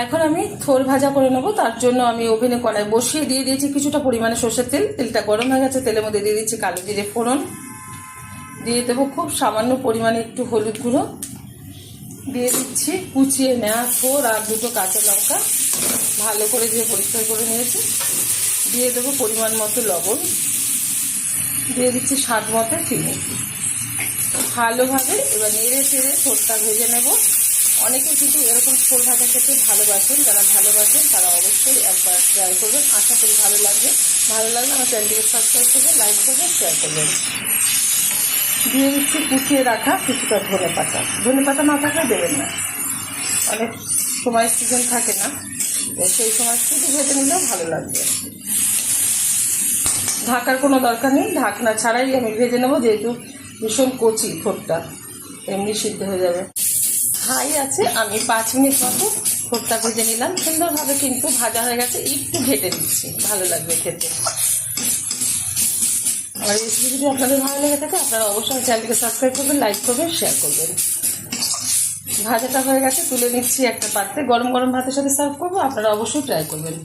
এখন আমি থোর ভাজা করে নেবো। তার জন্য আমি ওভেনে কড়াই বসিয়ে দিয়ে দিয়েছি কিছুটা পরিমাণে সর্ষের তেল। তেলটা গরম হয়ে গেছে, তেলের মধ্যে দিয়ে দিচ্ছি কালো জিরে ফোড়ন, দিয়ে দেবো খুব সামান্য পরিমাণে একটু হলুদ গুঁড়ো, দিয়ে দিচ্ছি কুচিয়ে নেওয়া থোর আর দুটো কাঁচা লঙ্কা ভালো করে দিয়ে পরিষ্কার করে নিয়েছি, দিয়ে দেবো পরিমাণ মতো লবণ, দিয়ে দিচ্ছি স্বাদ মতো চিনি। ভালোভাবে এবার নেড়ে চেড়ে থোরটা ভেজে নেব। অনেকে কিন্তু এরকম থোর ভাজা খেতে ভালোবাসেন, যারা ভালোবাসেন তারা অবশ্যই একবার ট্রাই করবেন, আশা করি ভালো লাগবে। ভালো লাগলে আমার চ্যানেলটিকে সাবস্ক্রাইব করবেন, লাইক করবেন, শেয়ার করবেন। দিয়ে দিচ্ছি কুচিয়ে রাখা কিছুটা ধনে পাতা না থাকলে দেবেন না, অনেক সময় সিজন থাকে না, সেই সময় শুধু ভেজে নিলেও ভালো লাগবে। ঢাকার কোনো দরকার নেই, ঢাকনা ছাড়াই আমি ভেজে নেবো, যেহেতু ভীষণ কচি থোরটা, এমনি সিদ্ধ হয়ে যাবে। হাই আছে, আমি 5 মিনিট মতো থোরটা ভেজে নিলাম। সুন্দরভাবে কিন্তু ভাজা হয়ে গেছে, একটু ঘেটে দিচ্ছি, ভালো লাগবে খেতে। আর রেসিপি যদি আপনাদের ভালো লেগে থাকে আপনারা অবশ্যই চ্যানেলটিকে সাবস্ক্রাইব করবেন, লাইক করবেন, শেয়ার করবেন। ভাজাটা হয়ে গেছে, তুলে নিচ্ছি একটা পাত্রে, গরম গরম ভাতের সাথে সার্ভ করবো, আপনারা অবশ্যই ট্রাই করবেন।